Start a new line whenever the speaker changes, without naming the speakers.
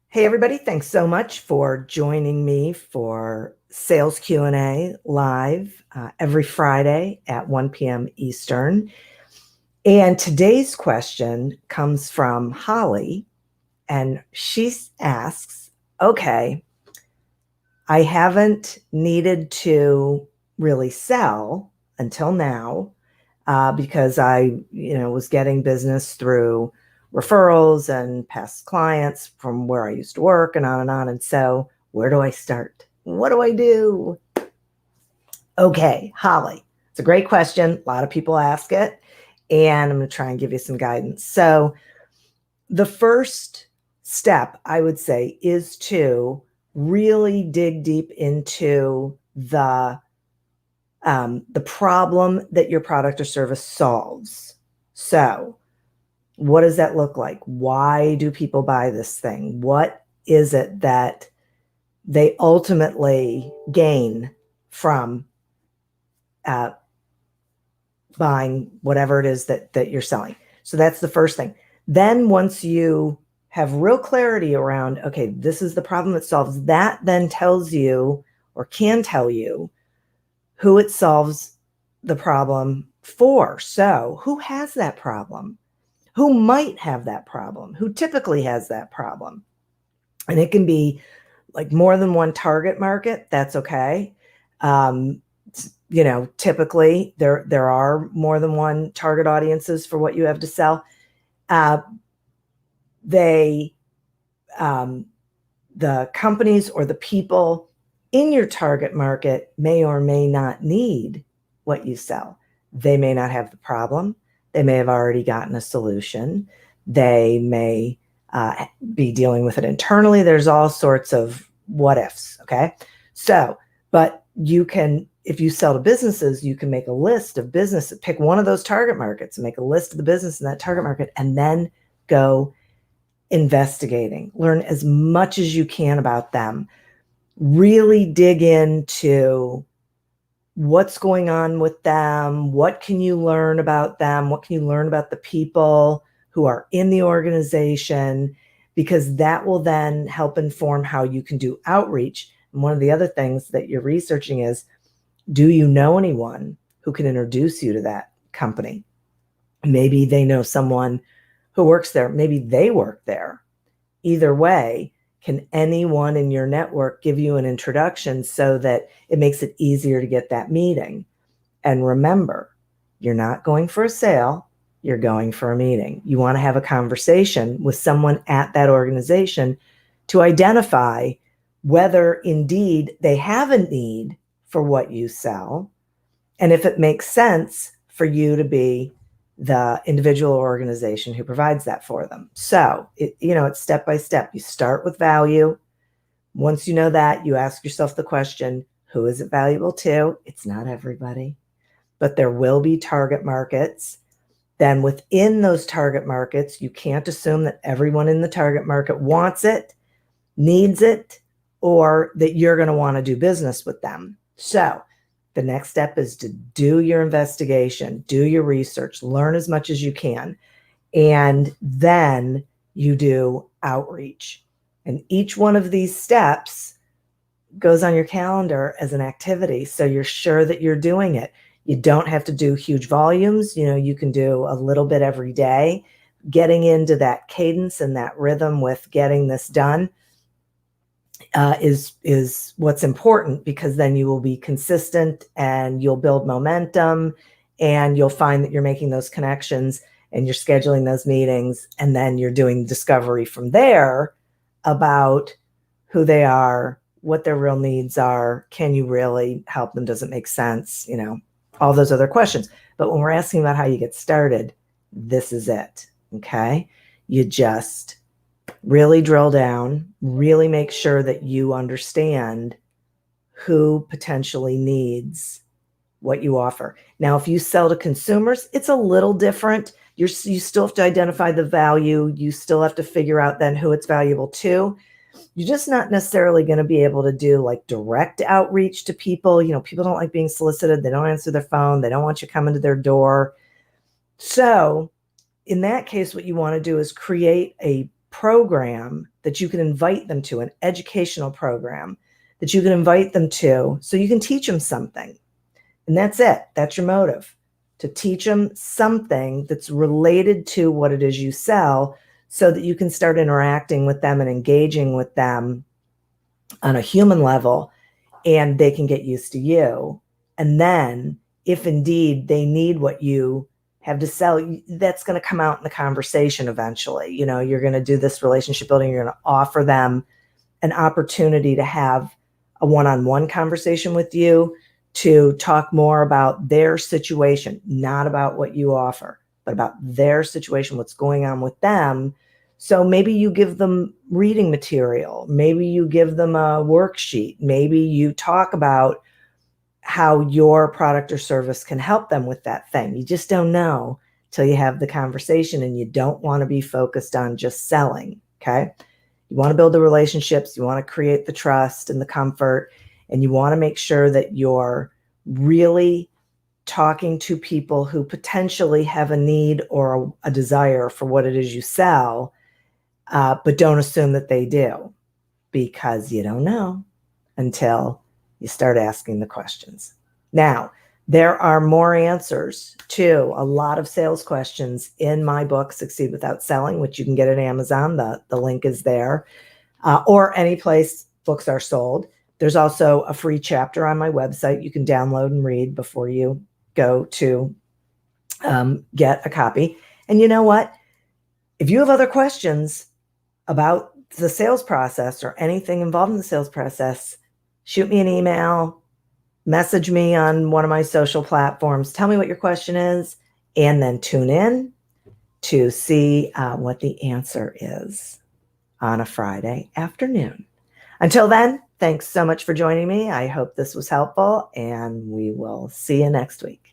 Hey everybody, thanks so much for joining me for Sales Q&A live every Friday at 1 p.m. Eastern. And today's question comes from Holly, and she asks, okay, I haven't needed to really sell until now because I was getting business through referrals and past clients from where I used to work and on and on. And so where do I start? What do I do? Okay, Holly, it's a great question. A lot of people ask it, and I'm going to try and give you some guidance. So the first step, I would say, is to really dig deep into the problem that your product or service solves. So what does that look like? Why do people buy this thing? What is it that they ultimately gain from buying whatever it is that you're selling? So that's the first thing. Then once you have real clarity around, okay, this is the problem it solves, that then tells you or can tell you who it solves the problem for. So who has that problem? Who might have that problem? Who typically has that problem? And it can be like more than one target market. That's okay. Typically there are more than one target audiences for what you have to sell. The companies or the people in your target market may or may not need what you sell. They may not have the problem. They may have already gotten a solution. They may be dealing with it internally. There's all sorts of what ifs, okay? So, but you can, if you sell to businesses, you can make a list of businesses, pick one of those target markets and make a list of the business in that target market, and then go investigating. Learn as much as you can about them. Really dig into what's going on with them. What can you learn about them? What can you learn about the people who are in the organization? Because that will then help inform how you can do outreach. And one of the other things that you're researching is, do you know anyone who can introduce you to that company? Maybe they know someone who works there. Maybe they work there. Either way, can anyone in your network give you an introduction so that it makes it easier to get that meeting? And remember, you're not going for a sale, you're going for a meeting. You want to have a conversation with someone at that organization to identify whether indeed they have a need for what you sell, and if it makes sense for you to be the individual organization who provides that for them. So, it's step by step. You start with value. Once you know that, you ask yourself the question, who is it valuable to? It's not everybody, but there will be target markets. Then within those target markets, you can't assume that everyone in the target market wants it, needs it, or that you're going to want to do business with them. So the next step is to do your investigation, do your research, learn as much as you can, and then you do outreach. And each one of these steps goes on your calendar as an activity, so you're sure that you're doing it. You don't have to do huge volumes. You can do a little bit every day. Getting into that cadence and that rhythm with getting this done is what's important, because then you will be consistent and you'll build momentum, and you'll find that you're making those connections and you're scheduling those meetings, and then you're doing discovery from there about who they are, what their real needs are. Can you really help them? Does it make sense? All those other questions. But when we're asking about how you get started, this is it. Okay. You just really drill down, really make sure that you understand who potentially needs what you offer. Now, if you sell to consumers, it's a little different. You still have to identify the value. You still have to figure out then who it's valuable to. You're just not necessarily going to be able to do like direct outreach to people. People don't like being solicited. They don't answer their phone. They don't want you coming to their door. So in that case, what you want to do is create a program that you can invite them to, an educational program that you can invite them to, so you can teach them something. And that's it. That's your motive, to teach them something that's related to what it is you sell, so that you can start interacting with them and engaging with them on a human level, and they can get used to you. And then if indeed they need what you have to sell, that's going to come out in the conversation eventually. You know, you're going to do this relationship building. You're going to offer them an opportunity to have a one-on-one conversation with you, to talk more about their situation, not about what you offer, but about their situation, what's going on with them. So maybe you give them reading material, maybe you give them a worksheet, maybe you talk about how your product or service can help them with that thing. You just don't know till you have the conversation, and you don't want to be focused on just selling, okay? You want to build the relationships, you want to create the trust and the comfort, and you want to make sure that you're really talking to people who potentially have a need or a desire for what it is you sell, but don't assume that they do, because you don't know until you start asking the questions. Now, there are more answers to a lot of sales questions in my book, Succeed Without Selling, which you can get at Amazon. The link is there, or any place books are sold. There's also a free chapter on my website you can download and read before you go to get a copy. And you know what? If you have other questions about the sales process or anything involved in the sales process, shoot me an email, message me on one of my social platforms, tell me what your question is, and then tune in to see what the answer is on a Friday afternoon. Until then, thanks so much for joining me. I hope this was helpful, and we will see you next week.